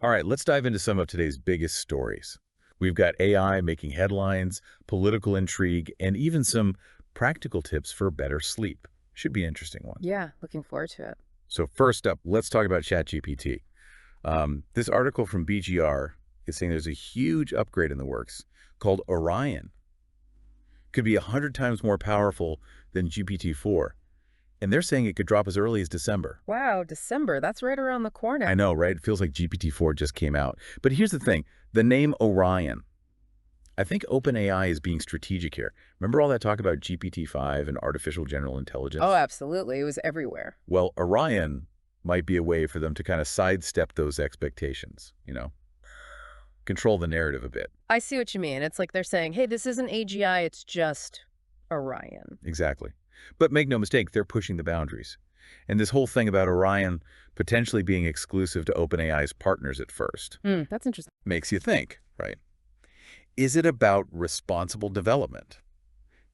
All right, let's dive into some of today's biggest stories. We've got AI making headlines, political intrigue, and even some practical tips for better sleep. Should be an interesting one. Yeah, looking forward to it. So first up, let's talk about ChatGPT. This article from BGR is saying there's a huge upgrade in the works called Orion. Could be 100 times more powerful than GPT-4. And they're saying it could drop as early as December. Wow, December, that's right around the corner. I know, right? It feels like GPT-4 just came out. But here's the thing. The name Orion, I think OpenAI is being strategic here. Remember all that talk about GPT-5 and artificial general Oh, intelligence? absolutely. It was everywhere. Well, Orion might be a way for them to kind of sidestep those expectations, control the narrative a bit. I see what you mean. It's like they're saying, hey, this isn't AGI, it's just Orion. Exactly. But make no mistake, they're pushing the boundaries. And this whole thing about Orion potentially being exclusive to OpenAI's partners at first That's interesting. makes you think, right? Is it about responsible development?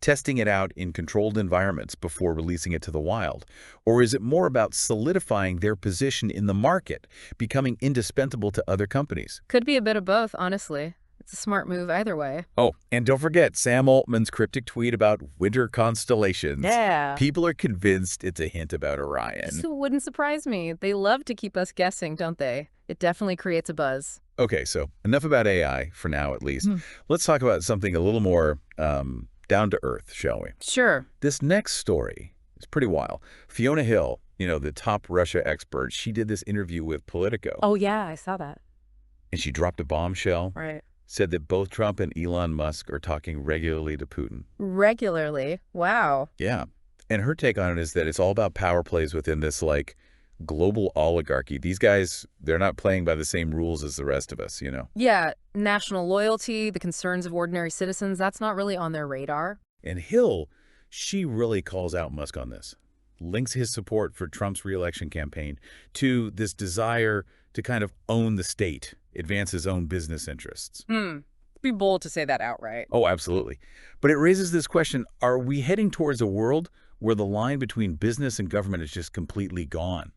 Testing it out in controlled environments before releasing it to the wild? Or is it more about solidifying their position in the market, becoming indispensable to other companies? Could be a bit of both, honestly. It's a smart move either way. Oh, and don't forget Sam Altman's cryptic tweet about winter constellations. Yeah. People are convinced it's a hint about Orion. So it wouldn't surprise me. They love to keep us guessing, don't they? It definitely creates a buzz. Okay, so enough about AI, for now at least. Hmm. Let's talk about something a little more down to earth, shall we? Sure. This next story is pretty wild. Fiona Hill, the top Russia expert, she did this interview with Politico, Oh, yeah, I saw that. and she dropped a bombshell, Right. said that both Trump and Elon Musk are talking regularly to Putin. Regularly. Wow. Yeah. And her take on it is that it's all about power plays within this, global oligarchy. These guys, they're not playing by the same rules as the rest of us. Yeah, national loyalty, the concerns of ordinary citizens, that's not really on their radar. And Hill, she really calls out Musk on this, links his support for Trump's reelection campaign to this desire to kind of own the state, advance his own business interests. Be bold to say that outright. Oh, absolutely. But it raises this question, are we heading towards a world where the line between business and government is just completely gone?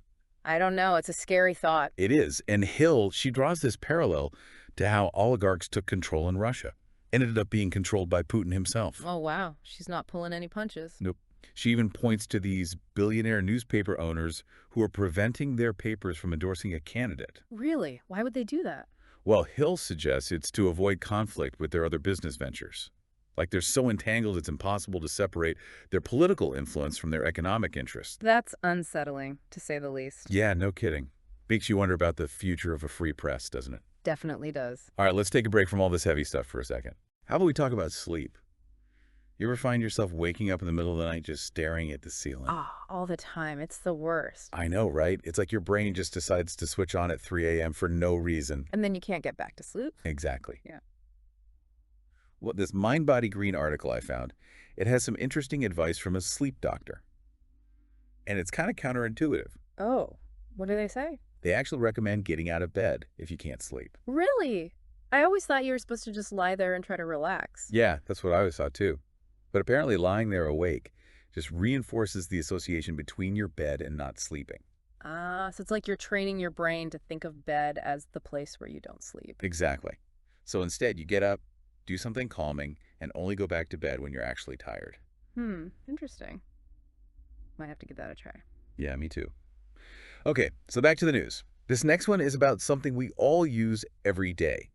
I don't know. It's a scary thought. It is. And Hill, she draws this parallel to how oligarchs took control in Russia. Ended up being controlled by Putin himself. Oh, wow. She's not pulling any punches. Nope. She even points to these billionaire newspaper owners who are preventing their papers from endorsing a candidate. Really? Why would they do that? Well, Hill suggests it's to avoid conflict with their other business ventures. Like they're so entangled it's impossible to separate their political influence from their economic interests. That's unsettling, to say the least. Yeah, no kidding. Makes you wonder about the future of a free press, doesn't it? Definitely does. All right, let's take a break from all this heavy stuff for a second. How about we talk about sleep? You ever find yourself waking up in the middle of the night just staring at the ceiling? All the time. It's the worst. I know, right? It's like your brain just decides to switch on at 3 a.m. for no reason. And then you can't get back to sleep. Exactly. Yeah. Well, this Mind Body Green article I found, it has some interesting advice from a sleep doctor. And it's kind of counterintuitive. Oh, what do they say? They actually recommend getting out of bed if you can't sleep. Really? I always thought you were supposed to just lie there and try to relax. Yeah, that's what I always thought too. But apparently lying there awake just reinforces the association between your bed and not sleeping. So it's like you're training your brain to think of bed as the place where you don't sleep. Exactly. So instead, you get up, do something calming, and only go back to bed when you're actually tired. Interesting. Might have to give that a try. Yeah, me too. Okay, so back to the news. This next one is about something we all use every day,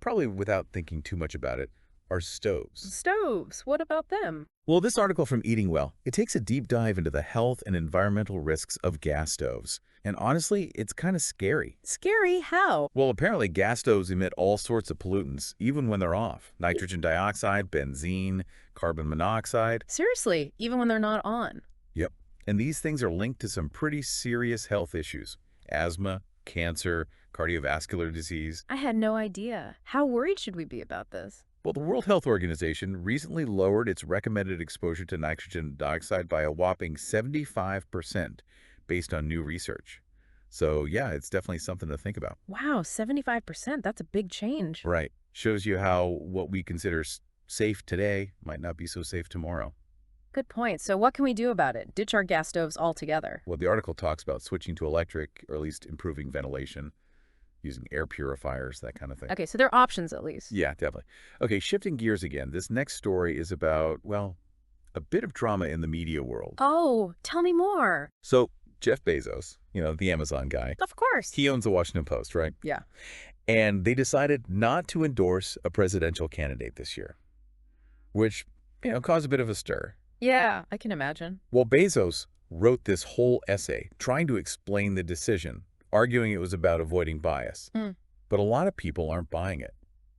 probably without thinking too much about it, are stoves. Stoves, what about them? Well, this article from Eating Well, it takes a deep dive into the health and environmental risks of gas stoves. And honestly, it's kind of scary. Scary? How? Well, apparently gas stoves emit all sorts of pollutants, even when they're off. Nitrogen dioxide, benzene, carbon monoxide. Seriously, even when they're not on. Yep. And these things are linked to some pretty serious health issues. Asthma, cancer, cardiovascular disease. I had no idea. How worried should we be about this? Well, the World Health Organization recently lowered its recommended exposure to nitrogen dioxide by a whopping 75% based on new research. So yeah, it's definitely something to think about. Wow, 75%. That's a big change. Right. Shows you how what we consider safe today might not be so safe tomorrow. Good point. So what can we do about it? Ditch our gas stoves altogether. Well, the article talks about switching to electric, or at least improving ventilation. using air purifiers, that kind of thing. Okay, so there are options at least. Yeah, definitely. Okay, shifting gears again. This next story is about, well, a bit of drama in the media world. Oh, tell me more. So Jeff Bezos, the Amazon guy, Of course. he owns the Washington Post, right? Yeah. And they decided not to endorse a presidential candidate this year, which, caused a bit of a stir. Yeah, I can imagine. Well, Bezos wrote this whole essay trying to explain the decision, arguing it was about avoiding bias. Hmm. But a lot of people aren't buying it.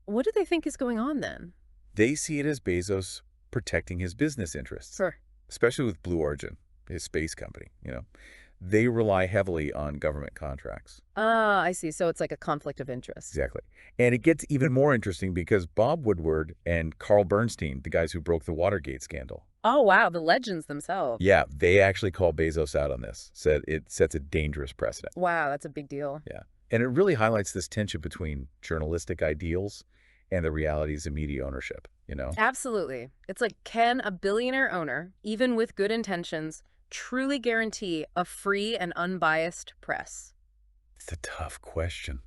What do they think is going on then? They see it as Bezos protecting his business interests, Sure. especially with Blue Origin, his space company. They rely heavily on government contracts. Ah, I see. So it's like a conflict of interest. Exactly. And it gets even more interesting because Bob Woodward and Carl Bernstein, the guys who broke the Watergate scandal, Oh, wow. The legends themselves. yeah, they actually called Bezos out on this, said it sets a dangerous precedent. Wow, that's a big deal. Yeah. And it really highlights this tension between journalistic ideals and the realities of media ownership. Absolutely. It's like, can a billionaire owner, even with good intentions, truly guarantee a free and unbiased press? It's a tough question.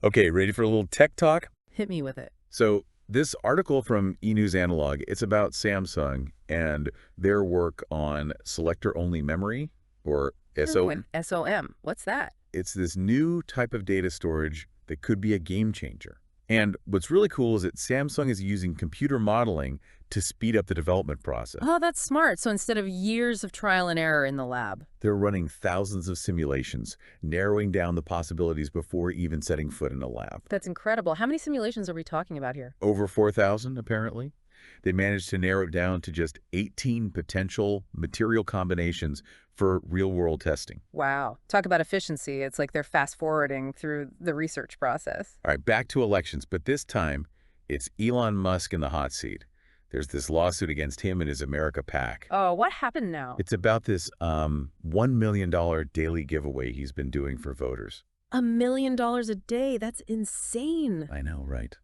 Okay, ready for a little tech talk? Hit me with it. So this article from eNews Analog, it's about Samsung and their work on selector-only memory, or SOM. SOM. What's that? It's this new type of data storage that could be a game changer. And what's really cool is that Samsung is using computer modeling to speed up the development process. Oh, that's smart. So instead of years of trial and error in the lab. They're running thousands of simulations, narrowing down the possibilities before even setting foot in a lab. That's incredible. How many simulations are we talking about here? Over 4,000, apparently. They managed to narrow it down to just 18 potential material combinations for real-world testing. Wow. Talk about efficiency. It's like they're fast forwarding through the research process. All right, back to elections, but this time it's Elon Musk in the hot seat. There's this lawsuit against him and his America PAC. Oh, what happened now? It's about this $1 million daily giveaway he's been doing for voters. $1 million a day. That's insane. I know, right?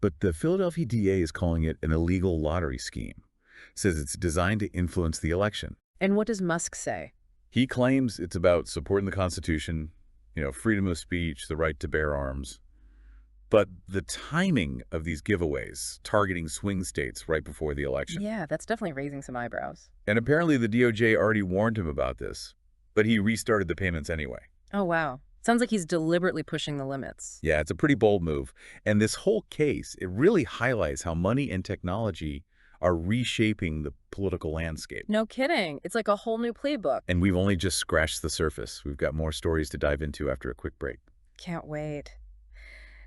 But the Philadelphia DA is calling it an illegal lottery scheme. Says it's designed to influence the election. And what does Musk say? He claims it's about supporting the Constitution, freedom of speech, the right to bear arms. But the timing of these giveaways, targeting swing states right before the election. Yeah, that's definitely raising some eyebrows. And apparently the DOJ already warned him about this, but he restarted the payments anyway. Oh, wow. Sounds like he's deliberately pushing the limits. Yeah, it's a pretty bold move. And this whole case, it really highlights how money and technology are reshaping the political landscape. No kidding. It's like a whole new playbook. And we've only just scratched the surface. We've got more stories to dive into after a quick break. Can't wait.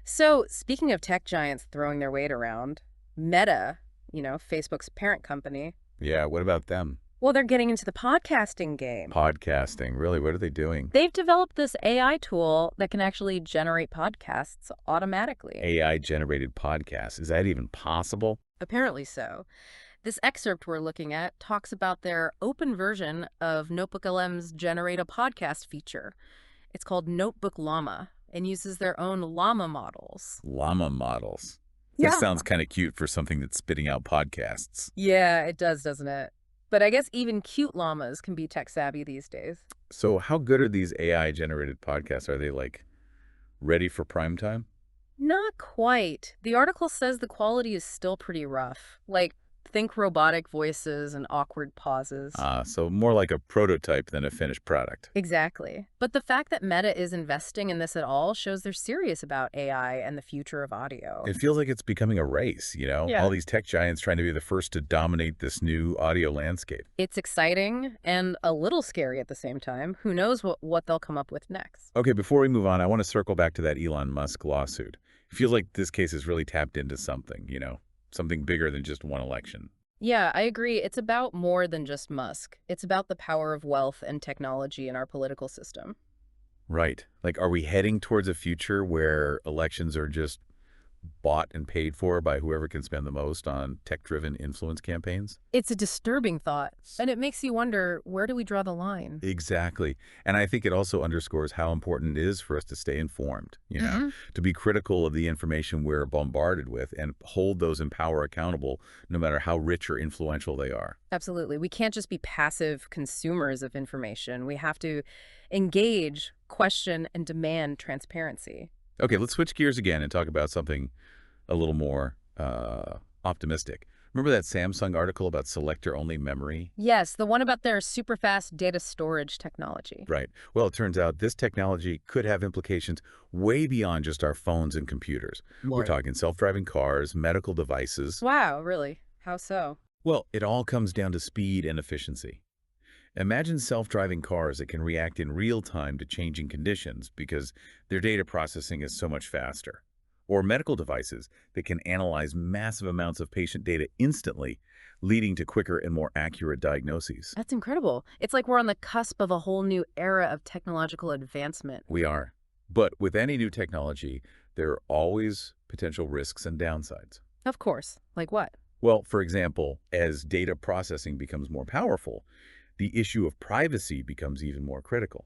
So, speaking of tech giants throwing their weight around, Meta, Facebook's parent company, Yeah, what about them? well, they're getting into the podcasting game. Podcasting, really? What are they doing? They've developed this AI tool that can actually generate podcasts automatically. AI-generated podcasts. Is that even possible? Apparently so. This excerpt we're looking at talks about their open version of NotebookLM's Generate a Podcast feature. It's called NotebookLLama and uses their own llama models. Llama models. Yeah. That sounds kind of cute for something that's spitting out podcasts. Yeah, it does, doesn't it? But I guess even cute llamas can be tech savvy these days. So how good are these AI-generated podcasts? Are they, ready for prime time? Not quite. The article says the quality is still pretty rough. Think robotic voices and awkward pauses. So more like a prototype than a finished product. Exactly. But the fact that Meta is investing in this at all shows they're serious about AI and the future of audio. It feels like it's becoming a race, Yeah. All these tech giants trying to be the first to dominate this new audio landscape. It's exciting and a little scary at the same time. Who knows what they'll come up with next? Okay, before we move on, I want to circle back to that Elon Musk lawsuit. It feels like this case has really tapped into something, something bigger than just one election. Yeah, I agree. It's about more than just Musk. It's about the power of wealth and technology in our political system. Right. Are we heading towards a future where elections are just bought and paid for by whoever can spend the most on tech-driven influence campaigns? It's a disturbing thought, and it makes you wonder, where do we draw the line? Exactly. And I think it also underscores how important it is for us to stay informed, to be critical of the information we're bombarded with and hold those in power accountable, no matter how rich or influential they are. Absolutely. We can't just be passive consumers of information. We have to engage question and demand transparency. Okay, let's switch gears again and talk about something a little more optimistic. Remember that Samsung article about selector-only memory? Yes, the one about their super fast data storage technology. Right. Well, it turns out this technology could have implications way beyond just our phones and computers. We're Right. talking self-driving cars, medical devices. Wow, really? How so? Well, it all comes down to speed and efficiency. Imagine self-driving cars that can react in real time to changing conditions because their data processing is so much faster. Or medical devices that can analyze massive amounts of patient data instantly, leading to quicker and more accurate diagnoses. That's incredible. It's like we're on the cusp of a whole new era of technological advancement. We are. But with any new technology, there are always potential risks and downsides. Of course. Like what? Well, for example, as data processing becomes more powerful, the issue of privacy becomes even more critical.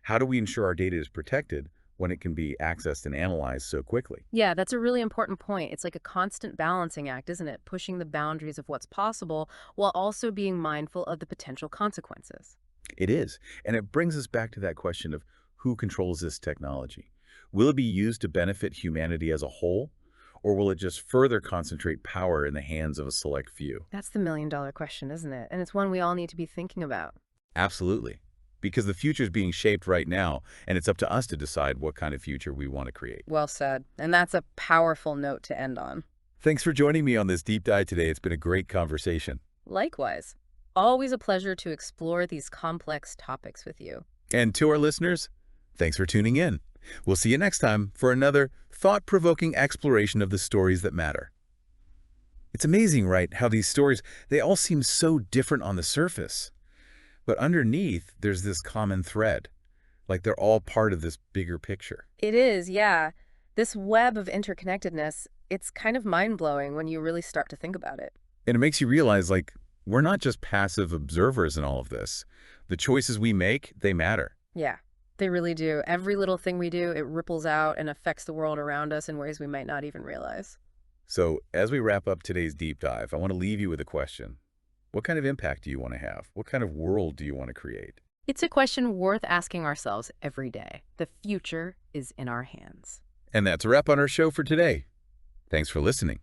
How do we ensure our data is protected when it can be accessed and analyzed so quickly? Yeah, that's a really important point. It's like a constant balancing act, isn't it? Pushing the boundaries of what's possible while also being mindful of the potential consequences. It is. And it brings us back to that question of who controls this technology. Will it be used to benefit humanity as a whole, or will it just further concentrate power in the hands of a select few? That's the million-dollar question, isn't it? And it's one we all need to be thinking about. Absolutely. Because the future is being shaped right now, and it's up to us to decide what kind of future we want to create. Well said. And that's a powerful note to end on. Thanks for joining me on this deep dive today. It's been a great conversation. Likewise. Always a pleasure to explore these complex topics with you. And to our listeners, thanks for tuning in. We'll see you next time for another thought-provoking exploration of the stories that matter. It's amazing, right, how these stories, they all seem so different on the surface. But underneath, there's this common thread, like they're all part of this bigger picture. It is, yeah. This web of interconnectedness, it's kind of mind-blowing when you really start to think about it. And it makes you realize, like, we're not just passive observers in all of this. The choices we make, they matter. Yeah, they really do. Every little thing we do, it ripples out and affects the world around us in ways we might not even realize. So as we wrap up today's deep dive, I want to leave you with a question. What kind of impact do you want to have? What kind of world do you want to create? It's a question worth asking ourselves every day. The future is in our hands. And that's a wrap on our show for today. Thanks for listening.